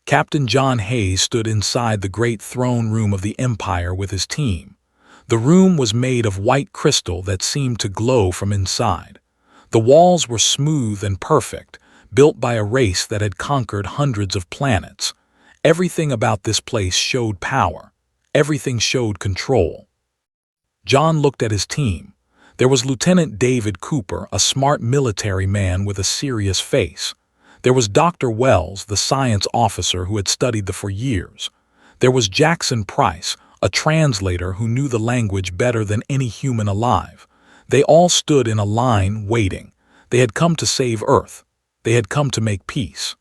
Captain John Hayes stood inside the great throne room of the Empire with his team. The room was made of white crystal that seemed to glow from inside. The walls were smooth and perfect, built by a race that had conquered hundreds of planets. Everything about this place showed power. Everything showed control. John looked at his team. There was Lieutenant David Cooper, a smart military man with a serious face. There was Dr. Wells, the science officer who had studied for years. There was Jackson Price, a translator who knew the language better than any human alive. They all stood in a line waiting. They had come to save Earth. They had come to make peace.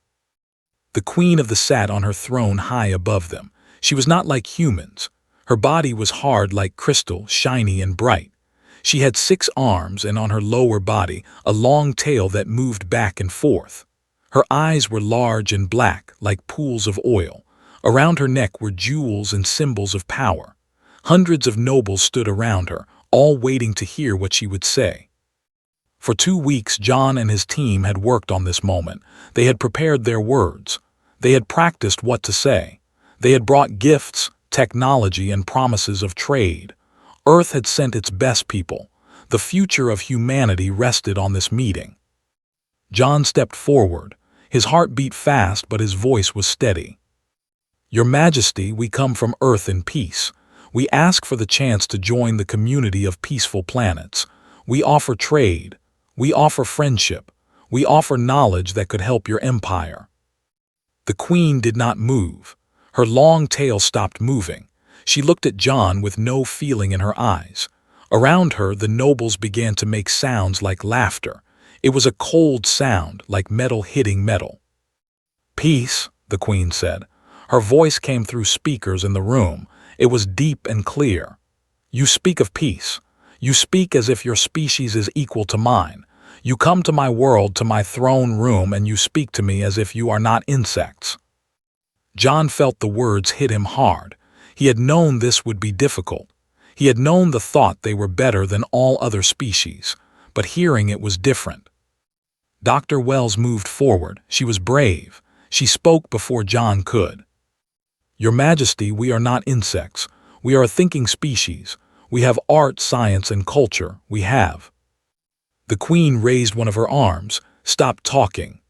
The Queen of the sat on her throne high above them. She was not like humans. Her body was hard like crystal, shiny and bright. She had 6 arms and on her lower body a long tail that moved back and forth. Her eyes were large and black like pools of oil. Around her neck were jewels and symbols of power. Hundreds of nobles stood around her, all waiting to hear what she would say. For 2 weeks, John and his team had worked on this moment. They had prepared their words. They had practiced what to say. They had brought gifts, technology, and promises of trade. Earth had sent its best people. The future of humanity rested on this meeting. John stepped forward. His heart beat fast, but his voice was steady. Your Majesty, we come from Earth in peace. We ask for the chance to join the community of peaceful planets. We offer trade. We offer friendship. We offer knowledge that could help your empire. The Queen did not move. Her long tail stopped moving. She looked at John with no feeling in her eyes. Around her, the nobles began to make sounds like laughter. It was a cold sound, like metal hitting metal. Peace, the Queen said. Her voice came through speakers in the room. It was deep and clear. You speak of peace. You speak as if your species is equal to mine. You come to my world, to my throne room, and you speak to me as if you are not insects. John felt the words hit him hard. He had known this would be difficult. He had known the thought they were better than all other species, but hearing it was different. Dr. Wells moved forward. She was brave. She spoke before John could. Your Majesty, we are not insects. We are a thinking species. We have art, science, and culture. We have. The Queen raised one of her arms. Stop talking.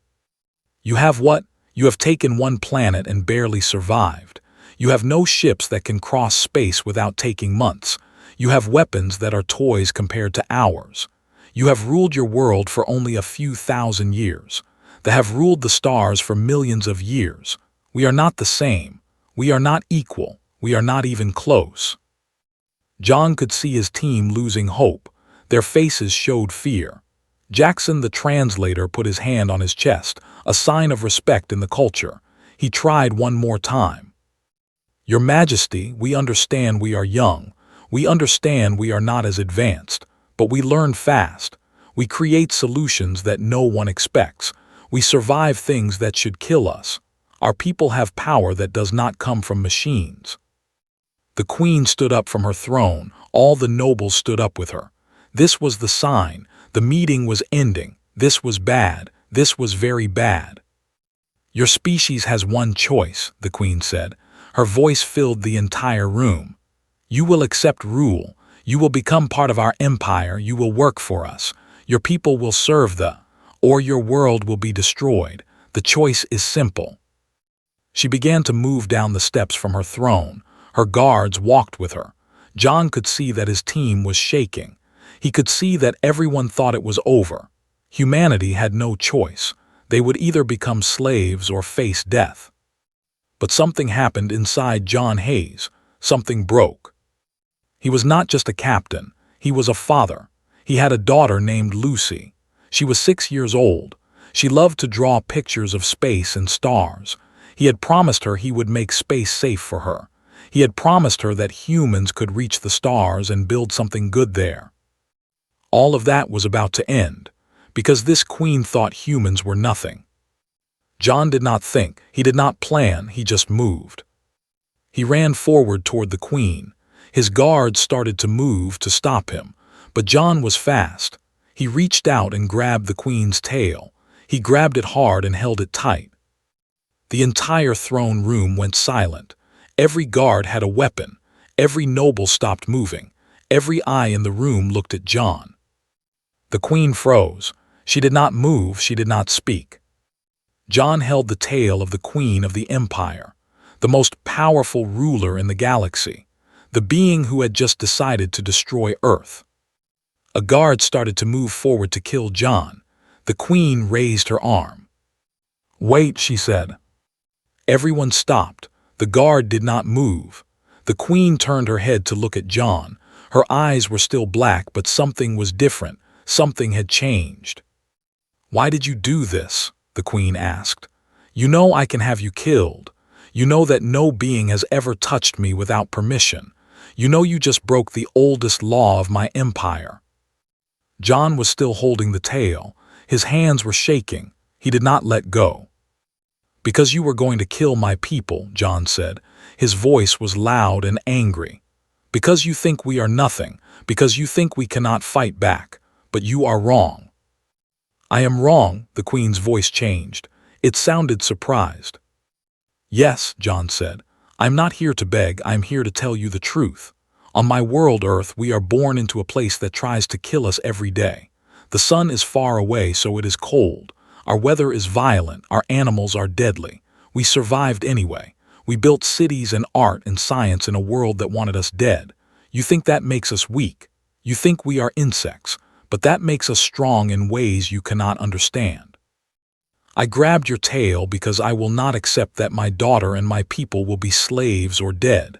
You have what? You have taken one planet and barely survived. You have no ships that can cross space without taking months. You have weapons that are toys compared to ours. You have ruled your world for only a few thousand years. They have ruled the stars for millions of years. We are not the same. We are not equal. We are not even close. John could see his team losing hope. Their faces showed fear. Jackson, the translator, put his hand on his chest, a sign of respect in the culture. He tried one more time. Your Majesty, we understand we are young. We understand we are not as advanced, but we learn fast. We create solutions that no one expects. We survive things that should kill us. Our people have power that does not come from machines. The Queen stood up from her throne. All the nobles stood up with her. This was the sign. The meeting was ending. This was bad. This was very bad. Your species has one choice, the Queen said. Her voice filled the entire room. You will accept rule. You will become part of our empire. You will work for us. Your people will serve or your world will be destroyed. The choice is simple. She began to move down the steps from her throne. Her guards walked with her. John could see that his team was shaking. He could see that everyone thought it was over. Humanity had no choice. They would either become slaves or face death. But something happened inside John Hayes. Something broke. He was not just a captain. He was a father. He had a daughter named Lucy. She was 6 years old. She loved to draw pictures of space and stars. He had promised her he would make space safe for her. He had promised her that humans could reach the stars and build something good there. All of that was about to end, because this Queen thought humans were nothing. John did not think, he did not plan, he just moved. He ran forward toward the Queen. His guards started to move to stop him, but John was fast. He reached out and grabbed the Queen's tail. He grabbed it hard and held it tight. The entire throne room went silent. Every guard had a weapon. Every noble stopped moving. Every eye in the room looked at John. The queen froze. She did not move, she did not speak. John held the tail of the queen of the empire, the most powerful ruler in the galaxy, the being who had just decided to destroy Earth. A guard started to move forward to kill John. The queen raised her arm. "Wait," she said. Everyone stopped. The guard did not move. The queen turned her head to look at John. Her eyes were still black, but something was different. Something had changed. "Why did you do this?" the queen asked. "You know I can have you killed. You know that no being has ever touched me without permission. You know you just broke the oldest law of my empire." John was still holding the tail. His hands were shaking. He did not let go. "Because you were going to kill my people," John said. His voice was loud and angry. "Because you think we are nothing. Because you think we cannot fight back. But you are wrong." "I am wrong," the queen's voice changed. It sounded surprised. "Yes," John said. "I'm not here to beg, I'm here to tell you the truth. On my world, Earth, we are born into a place that tries to kill us every day. The sun is far away, so it is cold. Our weather is violent, our animals are deadly. We survived anyway. We built cities and art and science in a world that wanted us dead. You think that makes us weak. You think we are insects, but that makes us strong in ways you cannot understand. I grabbed your tail because I will not accept that my daughter and my people will be slaves or dead.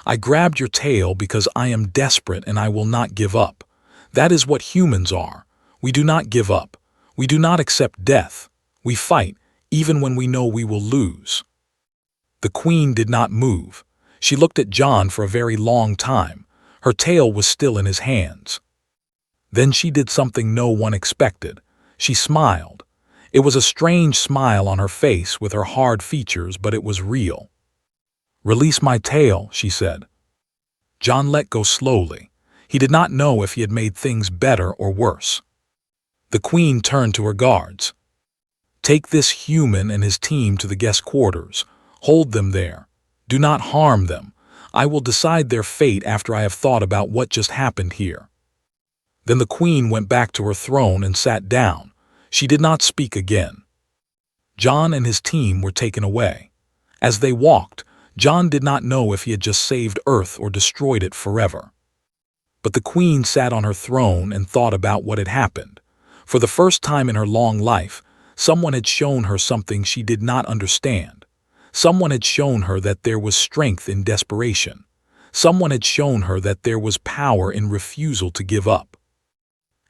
I grabbed your tail because I am desperate and I will not give up. That is what humans are. We do not give up. We do not accept death. We fight, even when we know we will lose." The queen did not move. She looked at John for a very long time. Her tail was still in his hands. Then she did something no one expected. She smiled. It was a strange smile on her face with her hard features, but it was real. "Release my tail," she said. John let go slowly. He did not know if he had made things better or worse. The queen turned to her guards. "Take this human and his team to the guest quarters. Hold them there. Do not harm them. I will decide their fate after I have thought about what just happened here." Then the queen went back to her throne and sat down. She did not speak again. John and his team were taken away. As they walked, John did not know if he had just saved Earth or destroyed it forever. But the queen sat on her throne and thought about what had happened. For the first time in her long life, someone had shown her something she did not understand. Someone had shown her that there was strength in desperation. Someone had shown her that there was power in refusal to give up.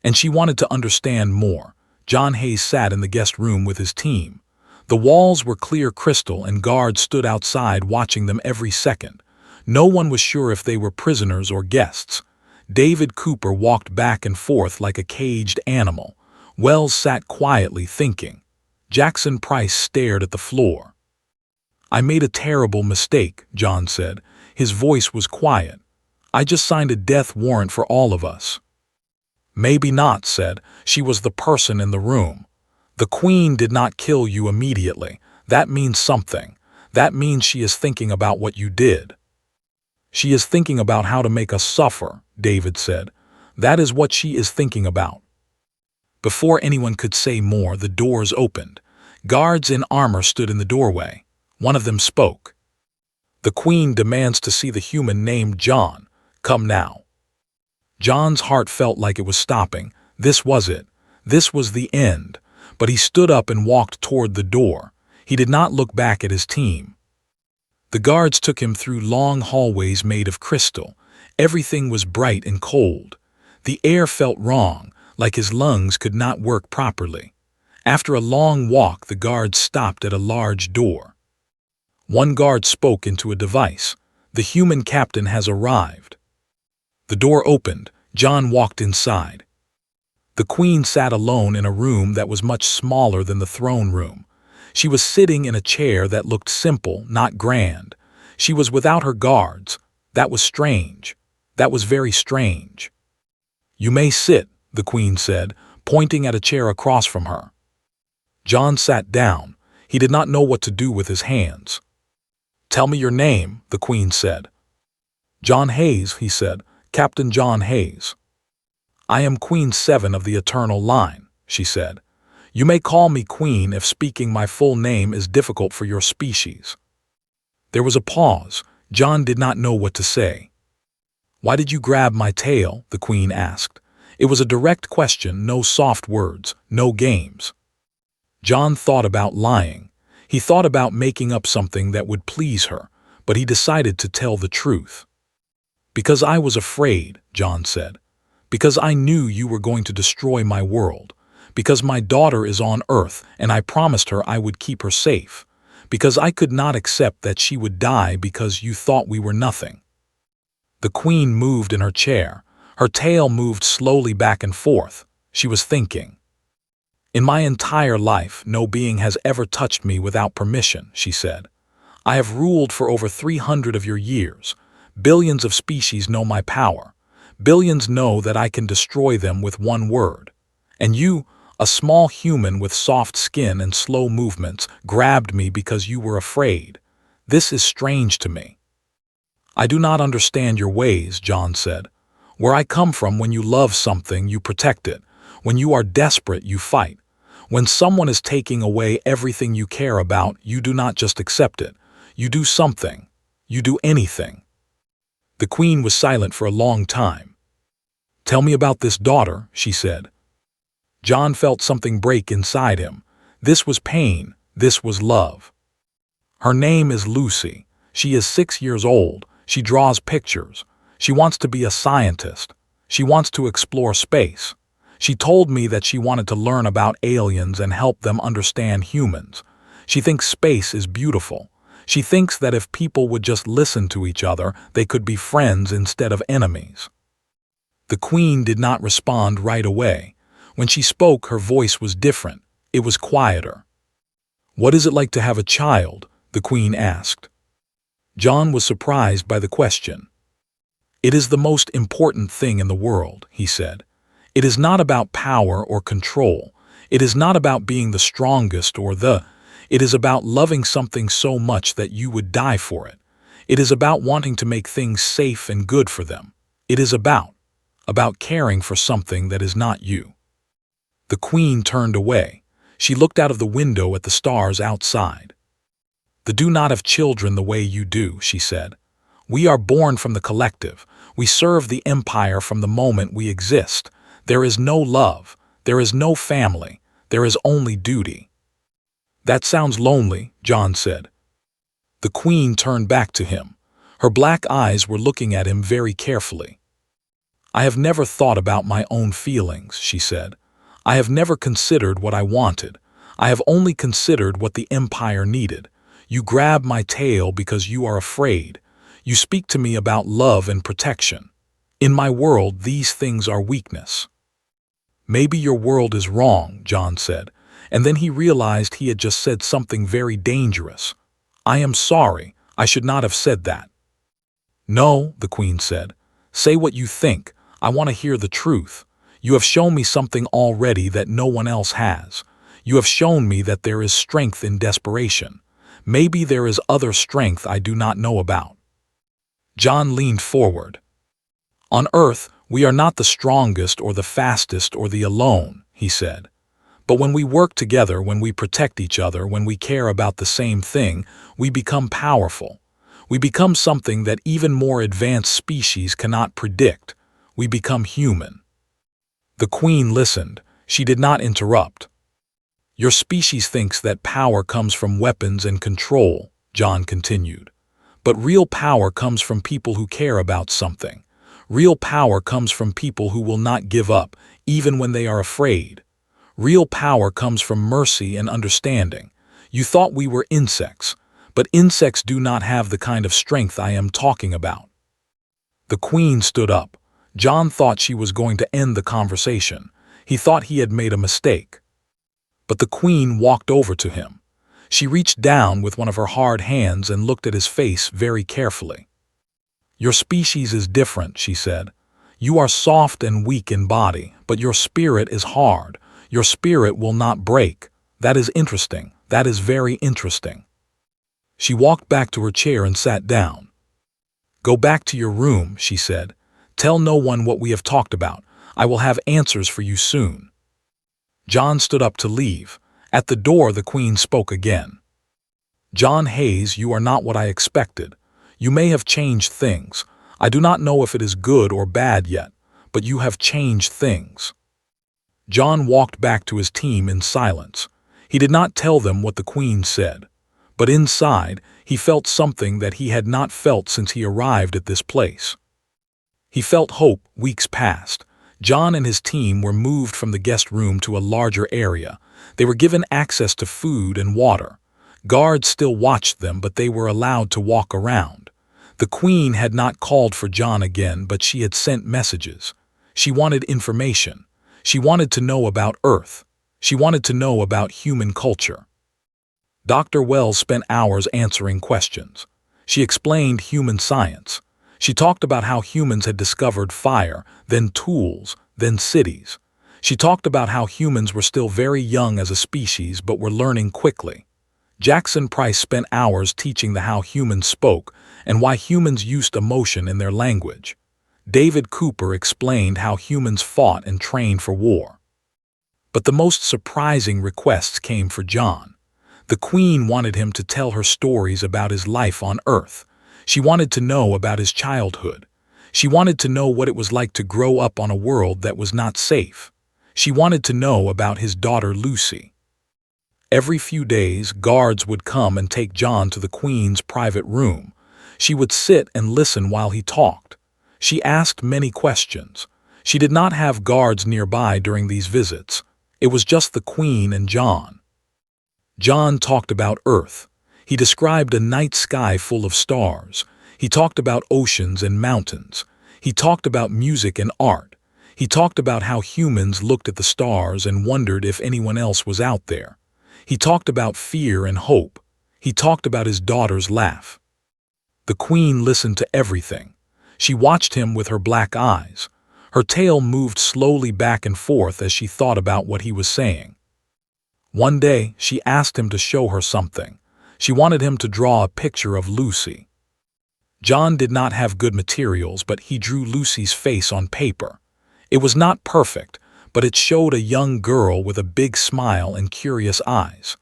And she wanted to understand more. John Hayes sat in the guest room with his team. The walls were clear crystal and guards stood outside watching them every second. No one was sure if they were prisoners or guests. David Cooper walked back and forth like a caged animal. Wells sat quietly thinking. Jackson Price stared at the floor. "I made a terrible mistake," John said. His voice was quiet. "I just signed a death warrant for all of us." "Maybe not," said. "She was the person in the room. The queen did not kill you immediately. That means something. That means she is thinking about what you did." "She is thinking about how to make us suffer," David said. "That is what she is thinking about." Before anyone could say more, the doors opened. Guards in armor stood in the doorway. One of them spoke. "The queen demands to see the human named John. Come now." John's heart felt like it was stopping. This was it. This was the end. But he stood up and walked toward the door. He did not look back at his team. The guards took him through long hallways made of crystal. Everything was bright and cold. The air felt wrong, like his lungs could not work properly. After a long walk, the guards stopped at a large door. One guard spoke into a device. "The human captain has arrived." The door opened. John walked inside. The queen sat alone in a room that was much smaller than the throne room. She was sitting in a chair that looked simple, not grand. She was without her guards. That was strange. That was very strange. "You may sit," the queen said, pointing at a chair across from her. John sat down. He did not know what to do with his hands. "Tell me your name," the Queen said. "John Hayes," he said, "Captain John Hayes." "I am Queen 7 of the Eternal Line," she said. "You may call me Queen if speaking my full name is difficult for your species." There was a pause. John did not know what to say. "Why did you grab my tail?" the Queen asked. It was a direct question, no soft words, no games. John thought about lying. He thought about making up something that would please her, but he decided to tell the truth. "Because I was afraid," John said. "Because I knew you were going to destroy my world. Because my daughter is on Earth and I promised her I would keep her safe. Because I could not accept that she would die because you thought we were nothing." The Queen moved in her chair. Her tail moved slowly back and forth. She was thinking. "In my entire life, no being has ever touched me without permission," she said. "I have ruled for over 300 of your years. Billions of species know my power. Billions know that I can destroy them with one word. And you, a small human with soft skin and slow movements, grabbed me because you were afraid. This is strange to me." "I do not understand your ways," John said. "Where I come from, when you love something, you protect it. When you are desperate, you fight. When someone is taking away everything you care about, you do not just accept it. You do something. You do anything." The Queen was silent for a long time. "Tell me about this daughter," she said. John felt something break inside him. This was pain. This was love. "Her name is Lucy. She is 6 years old. She draws pictures. She wants to be a scientist. She wants to explore space. She told me that she wanted to learn about aliens and help them understand humans. She thinks space is beautiful. She thinks that if people would just listen to each other, they could be friends instead of enemies." The Queen did not respond right away. When she spoke, her voice was different. It was quieter. "What is it like to have a child?" the Queen asked. John was surprised by the question. "It is the most important thing in the world," he said. "It is not about power or control. It is not about being the strongest or It is about loving something so much that you would die for it. It is about wanting to make things safe and good for them. It is about caring for something that is not you." The Queen turned away. She looked out of the window at the stars outside. "They do not have children the way you do," she said. "We are born from the collective. We serve the Empire from the moment we exist. There is no love. There is no family. There is only duty." "That sounds lonely," John said. The Queen turned back to him. Her black eyes were looking at him very carefully. "I have never thought about my own feelings," she said. "I have never considered what I wanted. I have only considered what the Empire needed. You grab my tail because you are afraid. You speak to me about love and protection. In my world, these things are weakness." "Maybe your world is wrong," John said, and then he realized he had just said something very dangerous. "I am sorry. I should not have said that." "No," the Queen said. "Say what you think. I want to hear the truth. You have shown me something already that no one else has. You have shown me that there is strength in desperation. Maybe there is other strength I do not know about." John leaned forward. "On Earth, we are not the strongest or the fastest or the alone," he said. "But when we work together, when we protect each other, when we care about the same thing, we become powerful. We become something that even more advanced species cannot predict. We become human." The Queen listened. She did not interrupt. "Your species thinks that power comes from weapons and control," John continued. "But real power comes from people who care about something. Real power comes from people who will not give up, even when they are afraid. Real power comes from mercy and understanding. You thought we were insects, but insects do not have the kind of strength I am talking about." The Queen stood up. John thought she was going to end the conversation. He thought he had made a mistake. But the Queen walked over to him. She reached down with one of her hard hands and looked at his face very carefully. "Your species is different," she said. "You are soft and weak in body, but your spirit is hard. Your spirit will not break. That is interesting. That is very interesting. She walked back to her chair and sat down. Go back to your room, she said. Tell no one what we have talked about. I will have answers for you soon. John stood up to leave. At the door, the Queen spoke again. John Hayes, you are not what I expected. You may have changed things. I do not know if it is good or bad yet, but you have changed things. John walked back to his team in silence. He did not tell them what the Queen said, but inside he felt something that he had not felt since he arrived at this place. He felt hope. Weeks passed. John and his team were moved from the guest room to a larger area. They were given access to food and water. Guards still watched them, but they were allowed to walk around. The Queen had not called for John again, but she had sent messages. She wanted information. She wanted to know about Earth. She wanted to know about human culture. Dr. Wells spent hours answering questions. She explained human science. She talked about how humans had discovered fire, then tools, then cities. She talked about how humans were still very young as a species but were learning quickly. Jackson Price spent hours teaching how humans spoke and why humans used emotion in their language. David Cooper explained how humans fought and trained for war. But the most surprising requests came for John. The Queen wanted him to tell her stories about his life on Earth. She wanted to know about his childhood. She wanted to know what it was like to grow up on a world that was not safe. She wanted to know about his daughter Lucy. Every few days, guards would come and take John to the Queen's private room. She would sit and listen while he talked. She asked many questions. She did not have guards nearby during these visits. It was just the Queen and John. John talked about Earth. He described a night sky full of stars. He talked about oceans and mountains. He talked about music and art. He talked about how humans looked at the stars and wondered if anyone else was out there. He talked about fear and hope. He talked about his daughter's laugh. The Queen listened to everything. She watched him with her black eyes. Her tail moved slowly back and forth as she thought about what he was saying. One day, she asked him to show her something. She wanted him to draw a picture of Lucy. John did not have good materials, but he drew Lucy's face on paper. It was not perfect, but it showed a young girl with a big smile and curious eyes.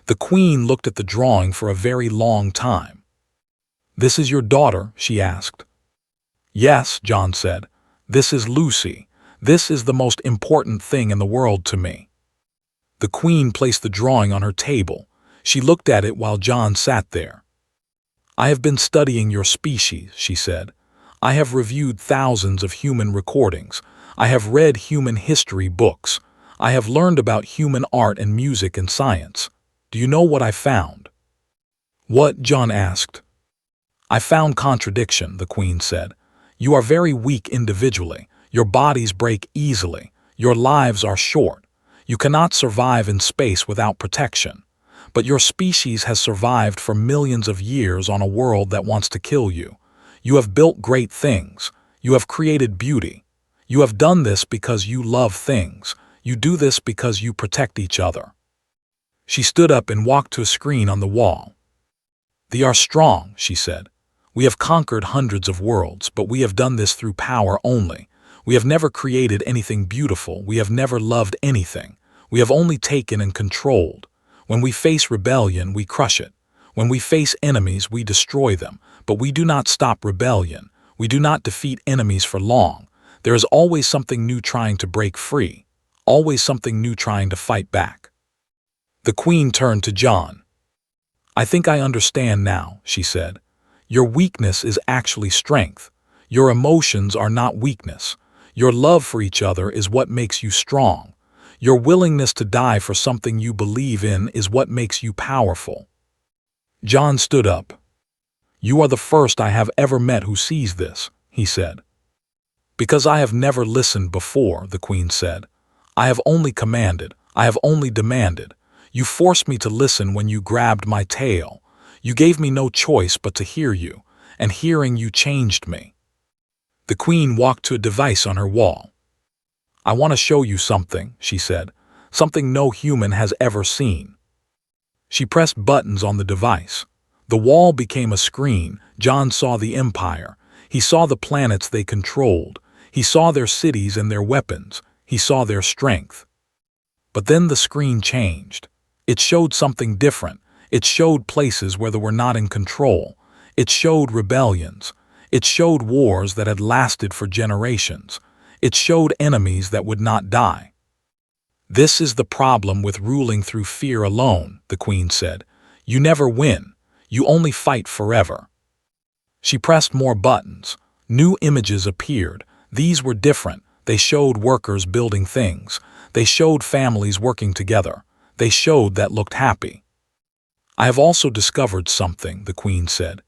The Queen looked at the drawing for a very long time. "This is your daughter?" she asked. "Yes," John said. "This is Lucy. This is the most important thing in the world to me." The Queen placed the drawing on her table. She looked at it while John sat there. "I have been studying your species," she said. "I have reviewed thousands of human recordings. I have read human history books. I have learned about human art and music and science. Do you know what I found?" "What?" John asked. "I found contradiction," the Queen said. "You are very weak individually. Your bodies break easily. Your lives are short. You cannot survive in space without protection. But your species has survived for millions of years on a world that wants to kill you. You have built great things. You have created beauty. You have done this because you love things. You do this because you protect each other." She stood up and walked to a screen on the wall. "They are strong," she said. "We have conquered hundreds of worlds, but we have done this through power only. We have never created anything beautiful. We have never loved anything. We have only taken and controlled. When we face rebellion, we crush it. When we face enemies, we destroy them. But we do not stop rebellion. We do not defeat enemies for long. There is always something new trying to break free. Always something new trying to fight back." The Queen turned to John. "I think I understand now," she said. "Your weakness is actually strength. Your emotions are not weakness. Your love for each other is what makes you strong. Your willingness to die for something you believe in is what makes you powerful." John stood up. "You are the first I have ever met who sees this," he said. "Because I have never listened before," the Queen said. "I have only commanded. I have only demanded. You forced me to listen when you grabbed my tail. You gave me no choice but to hear you, and hearing you changed me." The Queen walked to a device on her wall. "I want to show you something," she said. "Something no human has ever seen." She pressed buttons on the device. The wall became a screen. John saw the Empire. He saw the planets they controlled. He saw their cities and their weapons. He saw their strength. But then the screen changed. It showed something different. It showed places where they were not in control. It showed rebellions. It showed wars that had lasted for generations. It showed enemies that would not die. "This is the problem with ruling through fear alone," the Queen said. "You never win. You only fight forever." She pressed more buttons. New images appeared. These were different. They showed workers building things. They showed families working together. They showed that looked happy. "I have also discovered something," the Queen said.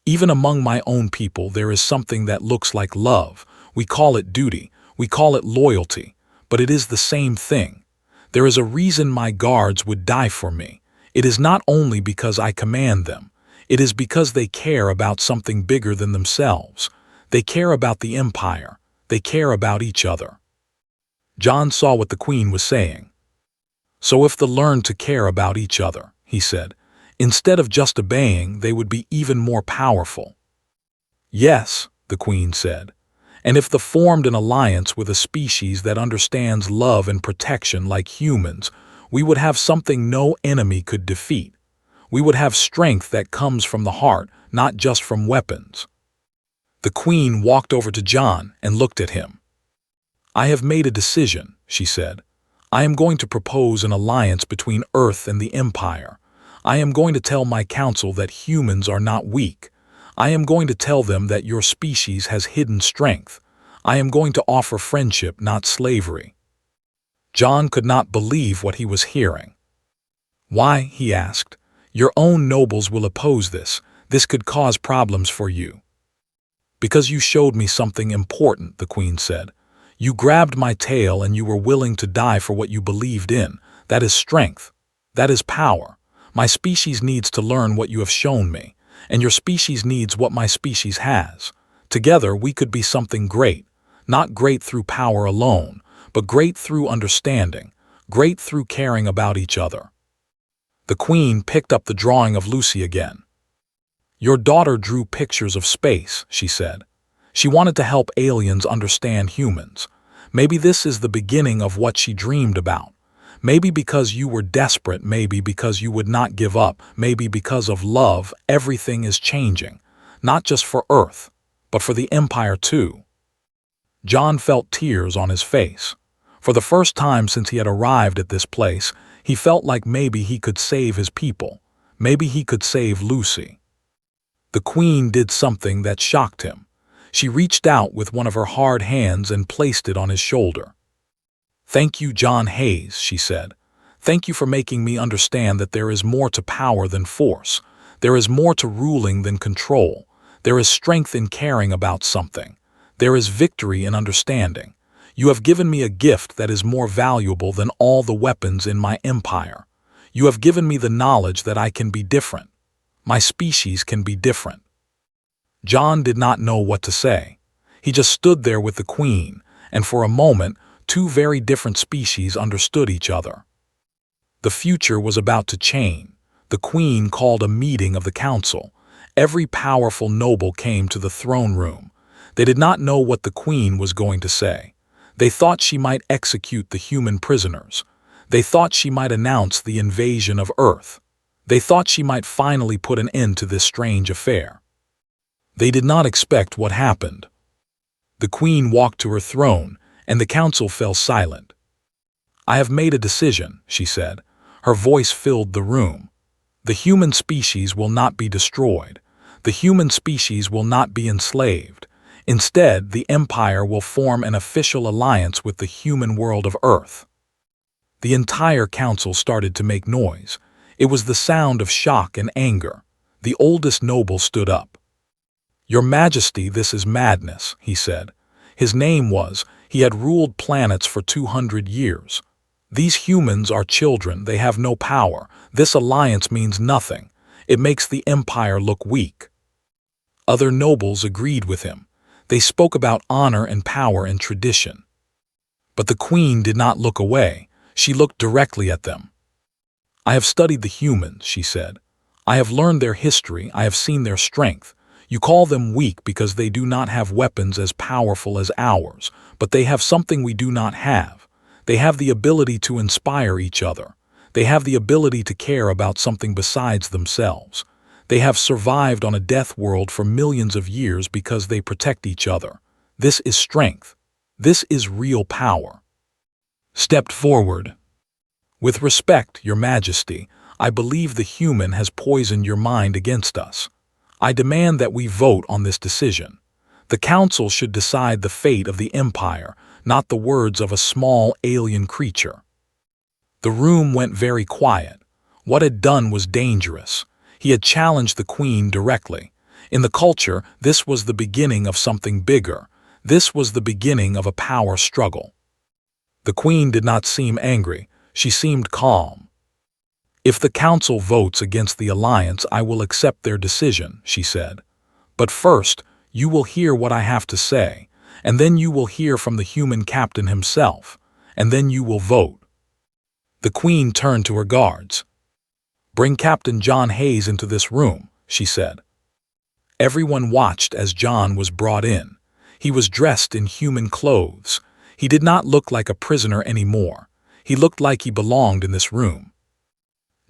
"Even among my own people there is something that looks like love. We call it duty. We call it loyalty. But it is the same thing. There is a reason my guards would die for me. It is not only because I command them. It is because they care about something bigger than themselves. They care about the Empire. They care about each other." John saw what the Queen was saying. "So if they learned to care about each other," he said, "instead of just obeying, they would be even more powerful." "Yes," the Queen said, "and if they formed an alliance with a species that understands love and protection like humans, we would have something no enemy could defeat. We would have strength that comes from the heart, not just from weapons." The Queen walked over to John and looked at him. "I have made a decision," she said. "I am going to propose an alliance between Earth and the Empire. I am going to tell my council that humans are not weak. I am going to tell them that your species has hidden strength. I am going to offer friendship, not slavery." John could not believe what he was hearing. "Why?" he asked. "Your own nobles will oppose this. This could cause problems for you." "Because you showed me something important," the Queen said. "You grabbed my tail and you were willing to die for what you believed in. That is strength. That is power. My species needs to learn what you have shown me, and your species needs what my species has. Together we could be something great, not great through power alone, but great through understanding, great through caring about each other." The Queen picked up the drawing of Lucy again. "Your daughter drew pictures of space," she said. "She wanted to help aliens understand humans. Maybe this is the beginning of what she dreamed about. Maybe because you were desperate, maybe because you would not give up, maybe because of love, everything is changing. Not just for Earth, but for the Empire too." John felt tears on his face. For the first time since he had arrived at this place, he felt like maybe he could save his people. Maybe he could save Lucy. The Queen did something that shocked him. She reached out with one of her hard hands and placed it on his shoulder. "Thank you, John Hayes," she said. "Thank you for making me understand that there is more to power than force. There is more to ruling than control. There is strength in caring about something. There is victory in understanding. You have given me a gift that is more valuable than all the weapons in my empire. You have given me the knowledge that I can be different. My species can be different." John did not know what to say. He just stood there with the Queen, and for a moment, two very different species understood each other. The future was about to change. The Queen called a meeting of the council. Every powerful noble came to the throne room. They did not know what the Queen was going to say. They thought she might execute the human prisoners. They thought she might announce the invasion of Earth. They thought she might finally put an end to this strange affair. They did not expect what happened. The Queen walked to her throne, and the council fell silent. "I have made a decision," she said. Her voice filled the room. "The human species will not be destroyed. The human species will not be enslaved. Instead, the Empire will form an official alliance with the human world of Earth." The entire council started to make noise. It was the sound of shock and anger. The oldest noble stood up. "Your Majesty, this is madness," he said. His name was, he had ruled planets for 200 years. "These humans are children, they have no power. This alliance means nothing. It makes the Empire look weak." Other nobles agreed with him. They spoke about honor and power and tradition. But the Queen did not look away. She looked directly at them. I have studied the humans, she said. I have learned their history, I have seen their strength. You call them weak because they do not have weapons as powerful as ours, but they have something we do not have. They have the ability to inspire each other. They have the ability to care about something besides themselves. They have survived on a death world for millions of years because they protect each other. This is strength. This is real power. Stepped forward. With respect, Your Majesty, I believe the human has poisoned your mind against us. I demand that we vote on this decision. The Council should decide the fate of the Empire, not the words of a small alien creature. The room went very quiet. What had done was dangerous. He had challenged the Queen directly. In the culture, this was the beginning of something bigger. This was the beginning of a power struggle. The Queen did not seem angry. She seemed calm. If the Council votes against the Alliance, I will accept their decision, she said. But first, you will hear what I have to say, and then you will hear from the human captain himself, and then you will vote. The Queen turned to her guards. Bring Captain John Hayes into this room, she said. Everyone watched as John was brought in. He was dressed in human clothes. He did not look like a prisoner anymore. He looked like he belonged in this room.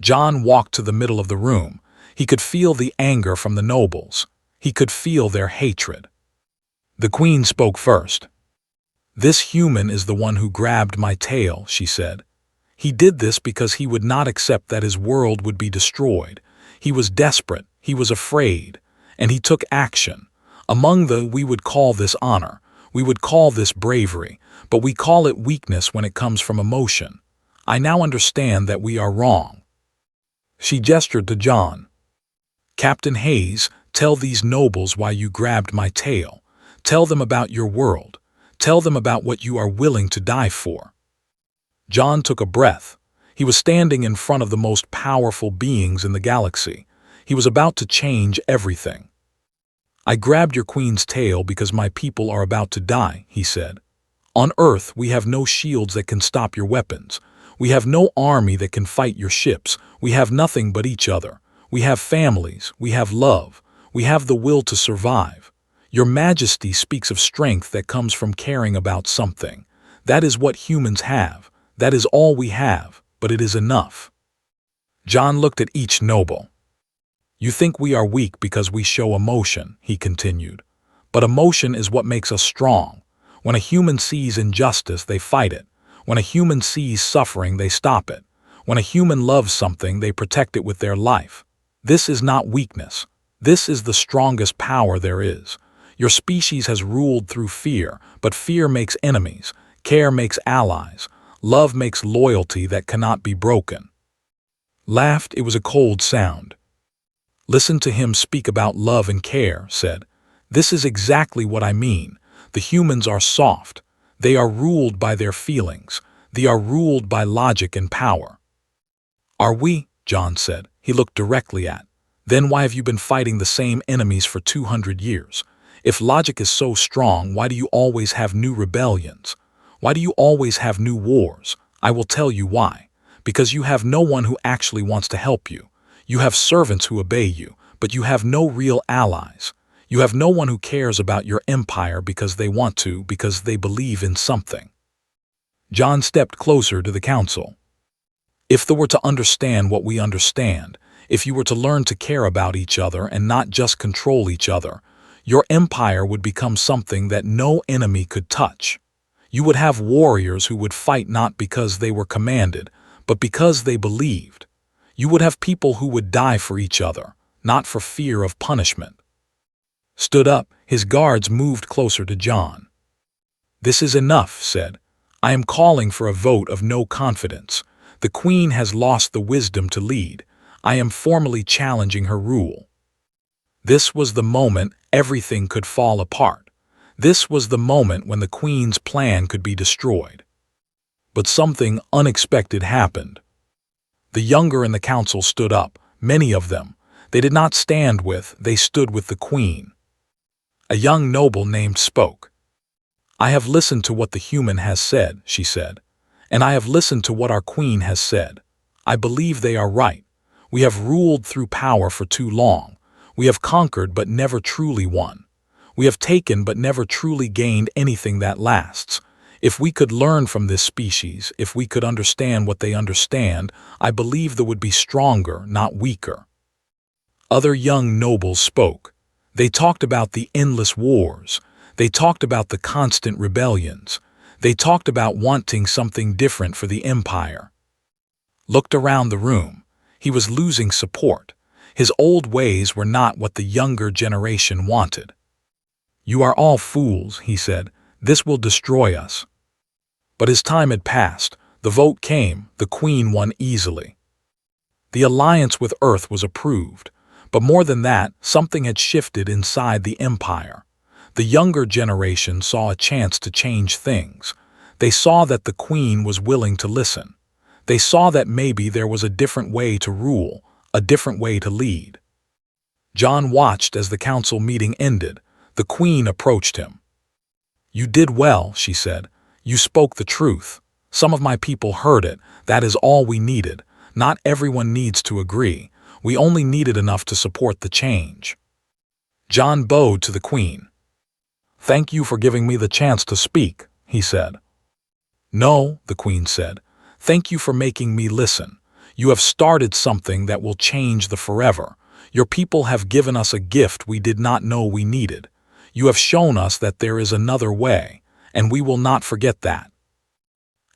John walked to the middle of the room. He could feel the anger from the nobles. He could feel their hatred. The Queen spoke first. This human is the one who grabbed my tail, she said. He did this because he would not accept that his world would be destroyed. He was desperate, he was afraid, and he took action. We would call this honor, we would call this bravery, but we call it weakness when it comes from emotion. I now understand that we are wrong. She gestured to John. Captain Hayes, tell these nobles why you grabbed my tail. Tell them about your world. Tell them about what you are willing to die for. John took a breath. He was standing in front of the most powerful beings in the galaxy. He was about to change everything. I grabbed your queen's tail because my people are about to die, he said. On Earth, we have no shields that can stop your weapons. We have no army that can fight your ships. We have nothing but each other. We have families. We have love. We have the will to survive. Your Majesty speaks of strength that comes from caring about something. That is what humans have. That is all we have, but it is enough. John looked at each noble. You think we are weak because we show emotion, he continued. But emotion is what makes us strong. When a human sees injustice, they fight it. When a human sees suffering, they stop it. When a human loves something, they protect it with their life. This is not weakness. This is the strongest power there is. Your species has ruled through fear, but fear makes enemies. Care makes allies. Love makes loyalty that cannot be broken. Laughed, it was a cold sound. Listen to him speak about love and care, said. This is exactly what I mean. The humans are soft. They are ruled by their feelings. They are ruled by logic and power. Are we? John said. He looked directly at. Then why have you been fighting the same enemies for 200 years? If logic is so strong, why do you always have new rebellions? Why do you always have new wars? I will tell you why. Because you have no one who actually wants to help you. You have servants who obey you, but you have no real allies. You have no one who cares about your empire because they want to, because they believe in something. John stepped closer to the council. If they were to understand what we understand, if you were to learn to care about each other and not just control each other, your empire would become something that no enemy could touch. You would have warriors who would fight not because they were commanded, but because they believed. You would have people who would die for each other, not for fear of punishment. Stood up, his guards moved closer to John. This is enough, said. I am calling for a vote of no confidence. The Queen has lost the wisdom to lead. I am formally challenging her rule. This was the moment everything could fall apart. This was the moment when the Queen's plan could be destroyed. But something unexpected happened. The younger in the council stood up, many of them. They did not stand they stood with the Queen. A young noble named spoke. I have listened to what the human has said, she said, and I have listened to what our Queen has said. I believe they are right. We have ruled through power for too long. We have conquered but never truly won. We have taken but never truly gained anything that lasts. If we could learn from this species, if we could understand what they understand, I believe they would be stronger, not weaker. Other young nobles spoke. They talked about the endless wars. They talked about the constant rebellions. They talked about wanting something different for the empire. Looked around the room. He was losing support. His old ways were not what the younger generation wanted. "You are all fools," he said. "This will destroy us." But his time had passed. The vote came. The Queen won easily. The alliance with Earth was approved. But more than that, something had shifted inside the empire. The younger generation saw a chance to change things. They saw that the Queen was willing to listen. They saw that maybe there was a different way to rule, a different way to lead. John watched as the council meeting ended. The Queen approached him. "You did well," she said. "You spoke the truth. Some of my people heard it. That is all we needed. Not everyone needs to agree. We only needed enough to support the change." John bowed to the Queen. "Thank you for giving me the chance to speak," he said. "No," the Queen said. "Thank you for making me listen. You have started something that will change the forever. Your people have given us a gift we did not know we needed. You have shown us that there is another way, and we will not forget that."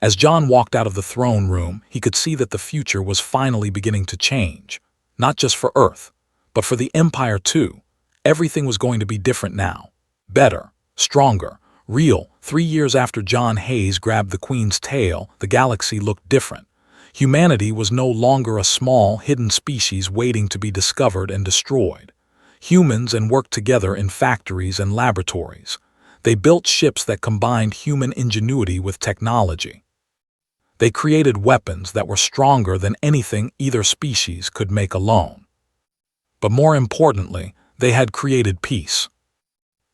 As John walked out of the throne room, he could see that the future was finally beginning to change. Not just for Earth, but for the Empire too. Everything was going to be different now. Better, stronger, real. 3 years after John Hayes grabbed the Queen's tail, the galaxy looked different. Humanity was no longer a small, hidden species waiting to be discovered and destroyed. Humans worked together in factories and laboratories. They built ships that combined human ingenuity with technology. They created weapons that were stronger than anything either species could make alone. But more importantly, they had created peace.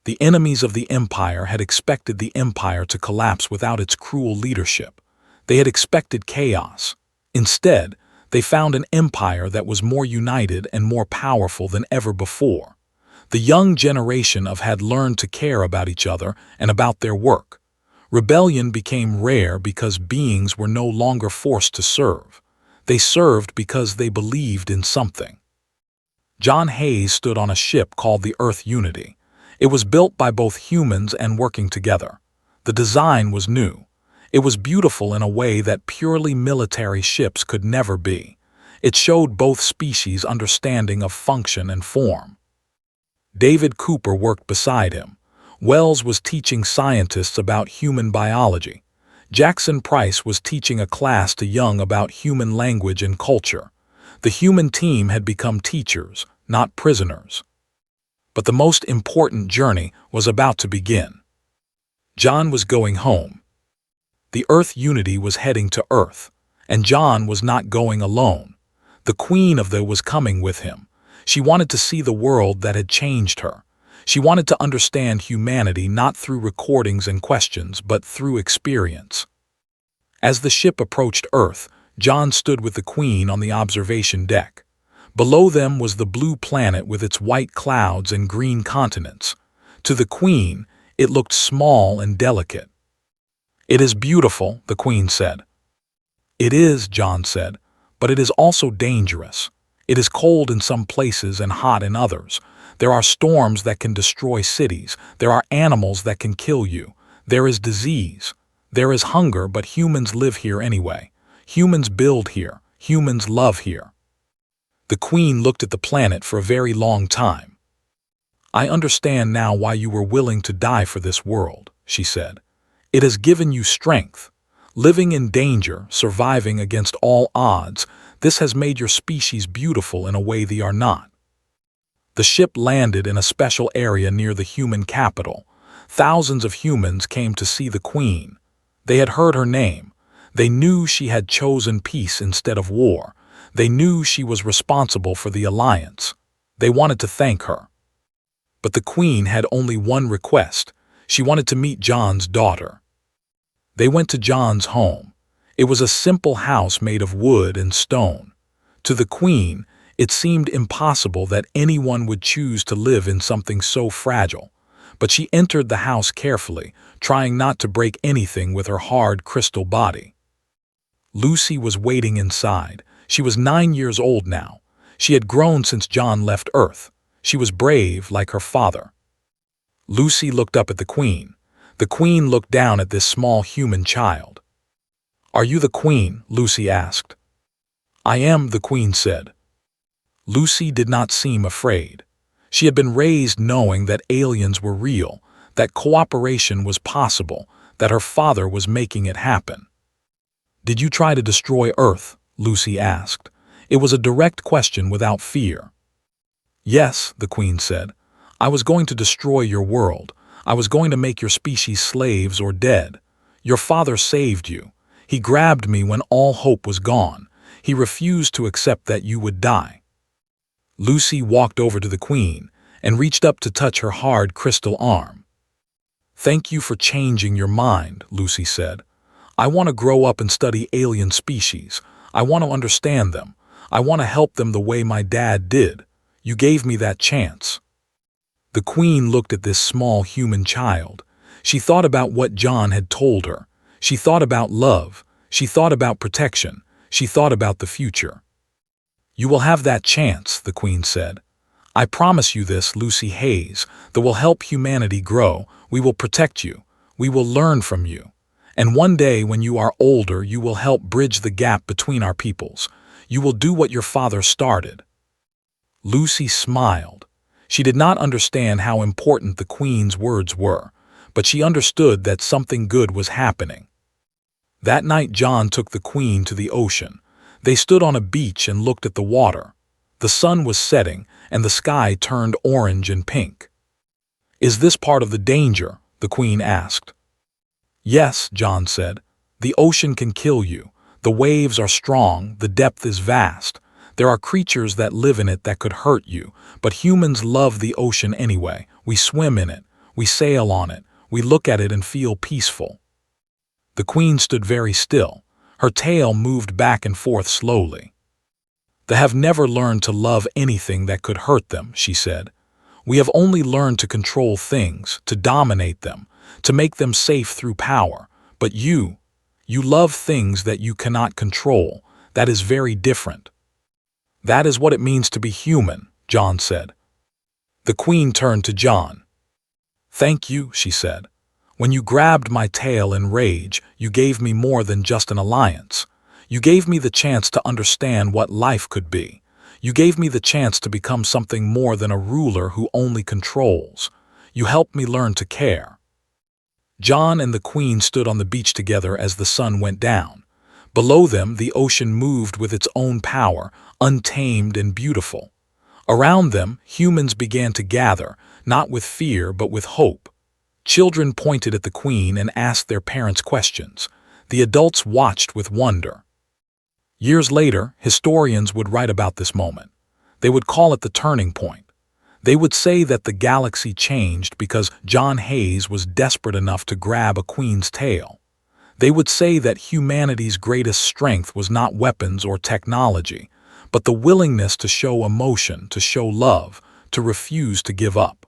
The enemies of the Empire had expected the Empire to collapse without its cruel leadership. They had expected chaos. Instead, they found an empire that was more united and more powerful than ever before. The young generation had learned to care about each other and about their work. Rebellion became rare because beings were no longer forced to serve. They served because they believed in something. John Hayes stood on a ship called the Earth Unity. It was built by both humans and working together. The design was new. It was beautiful in a way that purely military ships could never be. It showed both species' understanding of function and form. David Cooper worked beside him. Wells was teaching scientists about human biology. Jackson Price was teaching a class to young about human language and culture. The human team had become teachers, not prisoners. But the most important journey was about to begin. John was going home. The Earth Unity was heading to Earth, and John was not going alone. The Queen of the was coming with him. She wanted to see the world that had changed her. She wanted to understand humanity not through recordings and questions, but through experience. As the ship approached Earth, John stood with the Queen on the observation deck. Below them was the blue planet with its white clouds and green continents. To the Queen, it looked small and delicate. "It is beautiful," the Queen said. "It is," John said, "but it is also dangerous. It is cold in some places and hot in others. There are storms that can destroy cities. There are animals that can kill you. There is disease. There is hunger, but humans live here anyway. Humans build here. Humans love here." The Queen looked at the planet for a very long time. "I understand now why you were willing to die for this world," she said. "It has given you strength. Living in danger, surviving against all odds, this has made your species beautiful in a way they are not." The ship landed in a special area near the human capital. Thousands of humans came to see the Queen. They had heard her name. They knew she had chosen peace instead of war. They knew she was responsible for the alliance. They wanted to thank her. But the Queen had only one request. She wanted to meet John's daughter. They went to John's home. It was a simple house made of wood and stone. To the queen, it seemed impossible that anyone would choose to live in something so fragile. But she entered the house carefully, trying not to break anything with her hard crystal body. Lucy was waiting inside. She was 9 years old now. She had grown since John left Earth. She was brave like her father. Lucy looked up at the queen. The queen looked down at this small human child. "Are you the queen?" Lucy asked. "I am," the queen said. Lucy did not seem afraid. She had been raised knowing that aliens were real, that cooperation was possible, that her father was making it happen. "Did you try to destroy Earth?" Lucy asked. It was a direct question without fear. "Yes," the queen said. "I was going to destroy your world. I was going to make your species slaves or dead. Your father saved you. He grabbed me when all hope was gone. He refused to accept that you would die." Lucy walked over to the queen and reached up to touch her hard crystal arm. "Thank you for changing your mind," Lucy said. "I want to grow up and study alien species. I want to understand them. I want to help them the way my dad did. You gave me that chance." The queen looked at this small human child. She thought about what John had told her. She thought about love. She thought about protection. She thought about the future. "You will have that chance," the queen said. "I promise you this, Lucy Hayes, that will help humanity grow. We will protect you. We will learn from you. And one day when you are older, you will help bridge the gap between our peoples. You will do what your father started." Lucy smiled. She did not understand how important the queen's words were, but she understood that something good was happening. That night John took the queen to the ocean. They stood on a beach and looked at the water. The sun was setting, and the sky turned orange and pink. "Is this part of the danger?" the queen asked. "Yes," John said. "The ocean can kill you. The waves are strong, the depth is vast. There are creatures that live in it that could hurt you, but humans love the ocean anyway. We swim in it, we sail on it, we look at it and feel peaceful." The queen stood very still. Her tail moved back and forth slowly. "They have never learned to love anything that could hurt them," she said. "We have only learned to control things, to dominate them, to make them safe through power. But you love things that you cannot control. That is very different." "That is what it means to be human," John said. The queen turned to John. "Thank you," she said. "When you grabbed my tail in rage, you gave me more than just an alliance. You gave me the chance to understand what life could be. You gave me the chance to become something more than a ruler who only controls. You helped me learn to care." John and the queen stood on the beach together as the sun went down. Below them, the ocean moved with its own power, untamed and beautiful. Around them, humans began to gather, not with fear but with hope. Children pointed at the queen and asked their parents questions. The adults watched with wonder. Years later, historians would write about this moment. They would call it the turning point. They would say that the galaxy changed because John Hayes was desperate enough to grab a queen's tail. They would say that humanity's greatest strength was not weapons or technology, but the willingness to show emotion, to show love, to refuse to give up.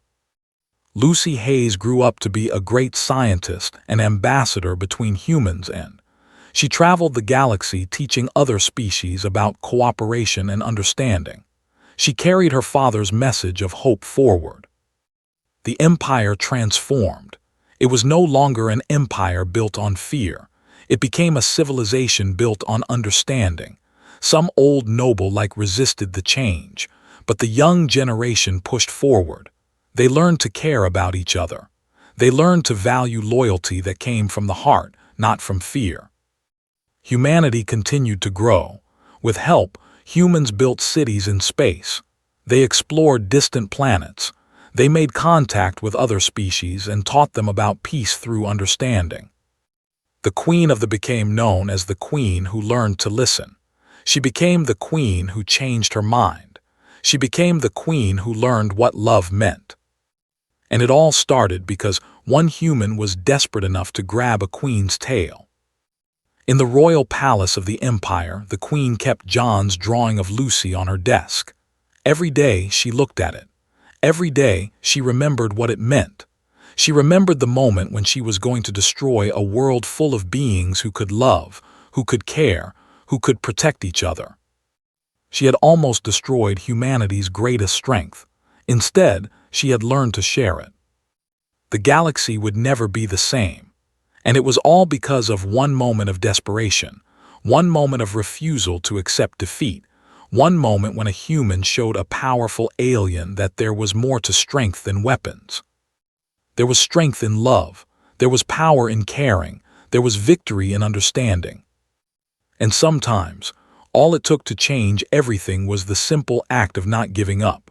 Lucy Hayes grew up to be a great scientist, an ambassador between humans and. She traveled the galaxy teaching other species about cooperation and understanding. She carried her father's message of hope forward. The empire transformed. It was no longer an empire built on fear. It became a civilization built on understanding. Some old noble resisted the change, but the young generation pushed forward. They learned to care about each other. They learned to value loyalty that came from the heart, not from fear. Humanity continued to grow. With help, humans built cities in space. They explored distant planets. They made contact with other species and taught them about peace through understanding. The queen of the became known as the queen who learned to listen. She became the queen who changed her mind. She became the queen who learned what love meant. And it all started because one human was desperate enough to grab a queen's tail. In the royal palace of the Empire, the Queen kept John's drawing of Lucy on her desk. Every day she looked at it. Every day she remembered what it meant. She remembered the moment when she was going to destroy a world full of beings who could love, who could care, who could protect each other. She had almost destroyed humanity's greatest strength. Instead, she had learned to share it. The galaxy would never be the same. And it was all because of one moment of desperation, one moment of refusal to accept defeat, one moment when a human showed a powerful alien that there was more to strength than weapons. There was strength in love, there was power in caring, there was victory in understanding. And sometimes, all it took to change everything was the simple act of not giving up.